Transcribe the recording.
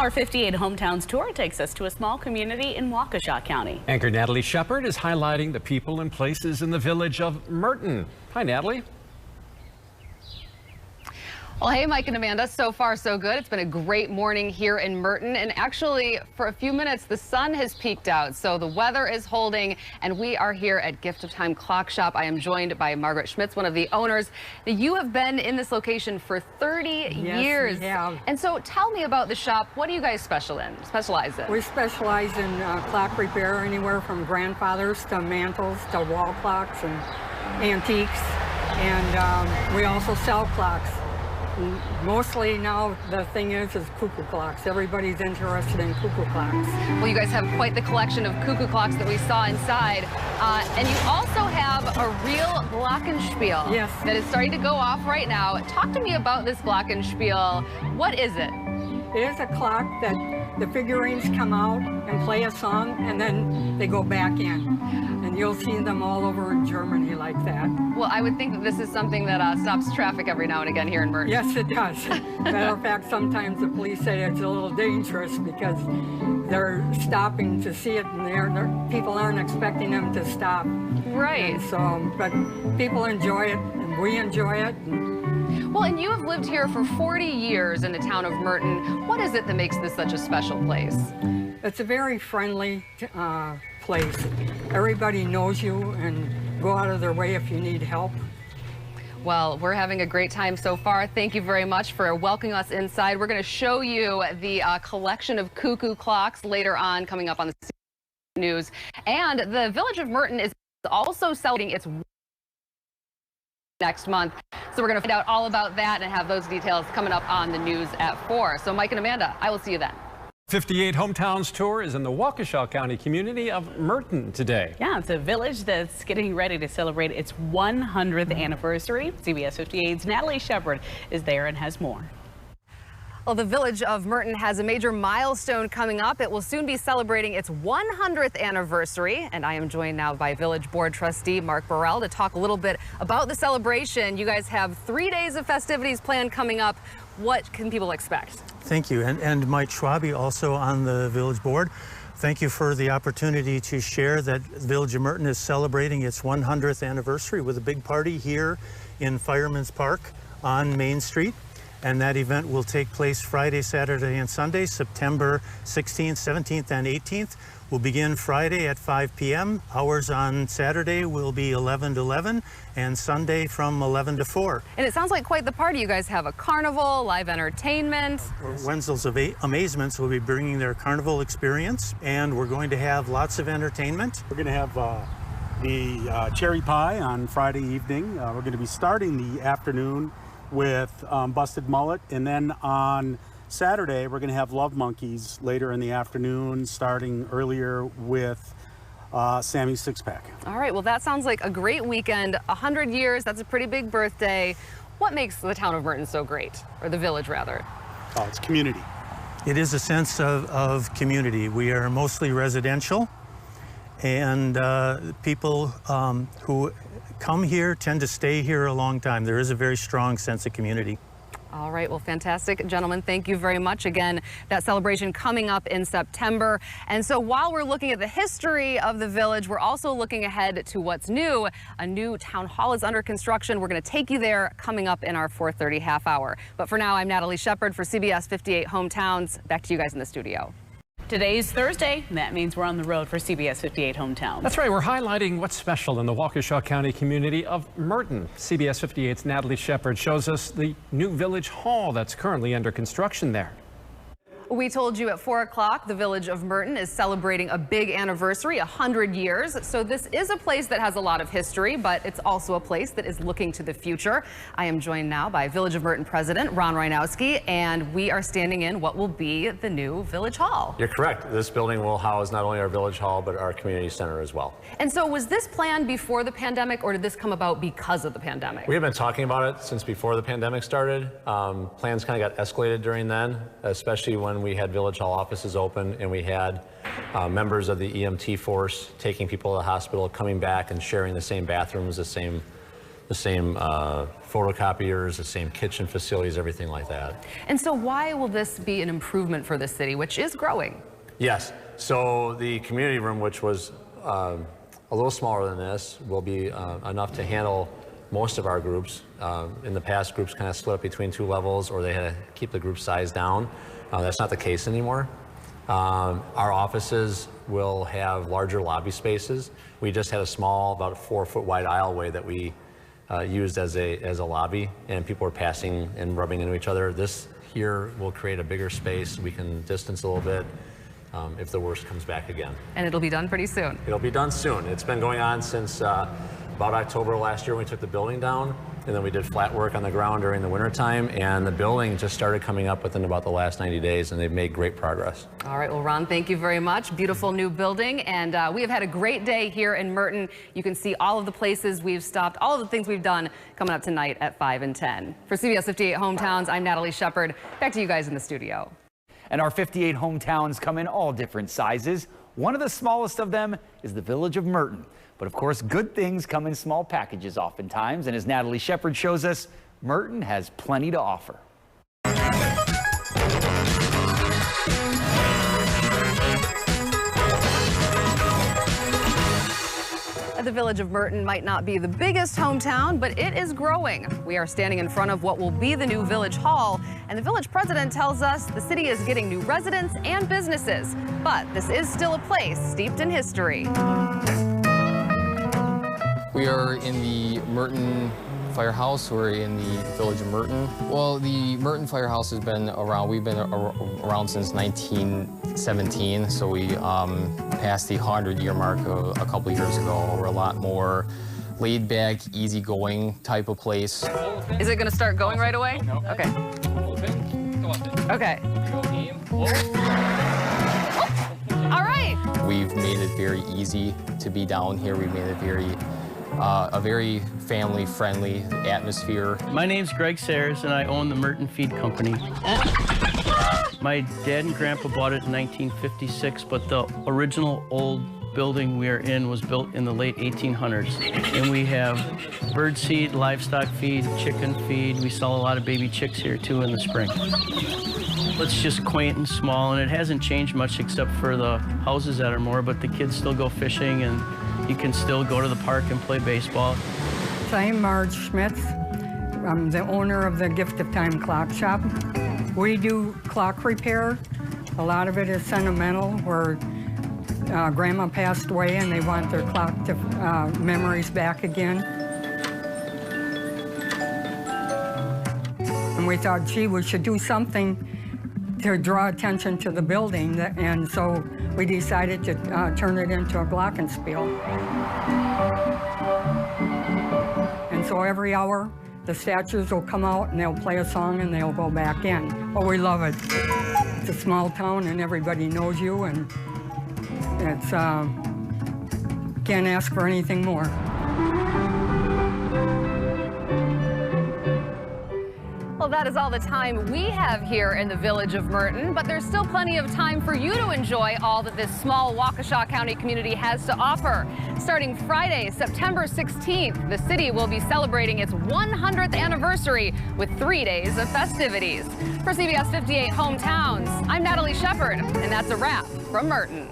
Our 58 Hometowns tour takes us to a small community in Waukesha County. Anchor Natalie Shepard is highlighting the people and places in the village of Merton. Hi, Natalie. Well, hey, Mike and Amanda. So far, so good. It's been a great morning here in Merton. And actually, for a few minutes, the sun has peeked out. So the weather is holding. And we are here at Gift of Time Clock Shop. I am joined by Margaret Schmitz, one of the owners. You have been in this location for 30 years. We have. And so tell me about the shop. What do you guys specialize in? We specialize in clock repair, anywhere from grandfathers to mantles to wall clocks and antiques. And we also sell clocks. Mostly now the thing is cuckoo clocks. Everybody's interested in cuckoo clocks. Well, you guys have quite the collection of cuckoo clocks that we saw inside. And you also have a real glockenspiel that is starting to go off right now. Talk to me about this glockenspiel. What is it? It is a clock that the figurines come out and play a song, and then they go back in. And you'll see them all over Germany like that. Well, I would think that this is something that stops traffic every now and again here in Merton. Yes, it does. Matter of fact, sometimes the police say it's a little dangerous because they're stopping to see it, and people aren't expecting them to stop. Right. And so, but people enjoy it, and we enjoy it. Well, and you have lived here for 40 years in the town of Merton. What is it that makes this such a special place? It's a very friendly place. Everybody knows you and go out of their way if you need help. Well, we're having a great time so far. Thank you very much for welcoming us inside. We're going to show you the collection of cuckoo clocks later on coming up on the news. And the village of Merton is also celebrating its next month. So we're going to find out all about that and have those details coming up on the news at 4. So Mike and Amanda, I will see you then. 58 Hometowns tour is in the Waukesha County community of Merton today. Yeah, it's a village that's getting ready to celebrate its 100th anniversary. CBS 58's Natalie Shepard is there and has more. Well, the village of Merton has a major milestone coming up. It will soon be celebrating its 100th anniversary. And I am joined now by Village Board Trustee Mark Burrell to talk a little bit about the celebration. You guys have 3 days of festivities planned coming up. What can people expect? Thank you. And Mike Schwabe, also on the Village Board. Thank you for the opportunity to share that the Village of Merton is celebrating its 100th anniversary with a big party here in Fireman's Park on Main Street. And that event will take place Friday, Saturday, and Sunday, September 16th, 17th, and 18th. We'll begin Friday at 5 p.m. Hours on Saturday will be 11 to 11, and Sunday from 11 to 4. And it sounds like quite the party. You guys have a carnival, live entertainment. Wenzel's Amazements will be bringing their carnival experience, and we're going to have lots of entertainment. We're going to have the cherry pie on Friday evening. We're going to be starting the afternoon with Busted Mullet, and then on Saturday we're going to have Love Monkeys later in the afternoon, starting earlier with Sammy's Six Pack. All right, well, that sounds like a great weekend. 100 years, that's a pretty big birthday. What makes the town of Merton so great, or the village rather? Oh, it's community. It is a sense of community. We are mostly residential, and people who come here tend to stay here a long time. There is a very strong sense of community. All right, well, fantastic. Gentlemen, thank you very much. Again, that celebration coming up in September. And so while we're looking at the history of the village, we're also looking ahead to what's new. A new town hall is under construction. We're going to take you there coming up in our 4:30 half hour. But for now, I'm Natalie Shepard for CBS 58 Hometowns. Back to you guys in the studio. Today's Thursday. That means we're on the road for CBS 58 Hometowns. That's right. We're highlighting what's special in the Waukesha County community of Merton. CBS 58's Natalie Shepard shows us the new village hall that's currently under construction there. We told you at 4 o'clock the village of Merton is celebrating a big anniversary, 100 years. So this is a place that has a lot of history, but it's also a place that is looking to the future. I am joined now by Village of Merton President Ron Reinowski, and we are standing in what will be the new village hall. You're correct. This building will house not only our village hall, but our community center as well. And so was this planned before the pandemic, or did this come about because of the pandemic? We have been talking about it since before the pandemic started. Plans kind of got escalated during then, especially when we had village hall offices open and we had members of the EMT force taking people to the hospital, coming back and sharing the same bathrooms, the same the same photocopiers, the same kitchen facilities, everything like that. And so why will this be an improvement for the city, which is growing? Yes, so the community room, which was a little smaller than this, will be enough to handle most of our groups. In the past, groups kind of split up between 2 levels, or they had to keep the group size down. That's not the case anymore. Our offices will have larger lobby spaces. We just had a small, about a 4-foot wide aisleway that we used as a lobby, and people were passing and rubbing into each other. This here will create a bigger space. We can distance a little bit if the worst comes back again. And it'll be done pretty soon. It'll be done soon. It's been going on since about October last year when we took the building down, and then we did flat work on the ground during the wintertime, and the building just started coming up within about the last 90 days, and they've made great progress. All right, well, Ron, thank you very much. Beautiful new building, and we have had a great day here in Merton. You can see all of the places we've stopped, all of the things we've done coming up tonight at 5 and 10. For CBS 58 Hometowns, I'm Natalie Shepard. Back to you guys in the studio. And our 58 hometowns come in all different sizes. One of the smallest of them is the village of Merton. But of course, good things come in small packages oftentimes. And as Natalie Shepard shows us, Merton has plenty to offer. The village of Merton might not be the biggest hometown, but it is growing. We are standing in front of what will be the new village hall, and the village president tells us the city is getting new residents and businesses. But this is still a place steeped in history. We are in the Merton Firehouse. We're in the village of Merton. Well, the Merton Firehouse has been around. We've been around since 1917, so we passed the 100-year mark a couple years ago. We're a lot more laid-back, easy-going type of place. Is it going to start going right away? No. Okay. Okay. All right. We've made it very easy to be down here. We've made it a very family-friendly atmosphere. My name's Greg Sayers, and I own the Merton Feed Company. My dad and grandpa bought it in 1956, but the original old building we are in was built in the late 1800s. And we have bird seed, livestock feed, chicken feed. We sell a lot of baby chicks here, too, in the spring. It's just quaint and small, and it hasn't changed much except for the houses that are more, but the kids still go fishing, and you can still go to the park and play baseball. I'm Marge Schmitz. I'm the owner of the Gift of Time Clock Shop. We do clock repair. A lot of it is sentimental, where Grandma passed away and they want their clock to, memories back again. And we thought, gee, we should do something to draw attention to the building, and so we decided to turn it into a glockenspiel. And so every hour, the statues will come out and they'll play a song and they'll go back in. Oh, we love it. It's a small town and everybody knows you, and it's, can't ask for anything more. Well, that is all the time we have here in the village of Merton, but there's still plenty of time for you to enjoy all that this small Waukesha County community has to offer. Starting Friday, September 16th, the city will be celebrating its 100th anniversary with 3 days of festivities. For CBS 58 Hometowns, I'm Natalie Shepard, and that's a wrap from Merton.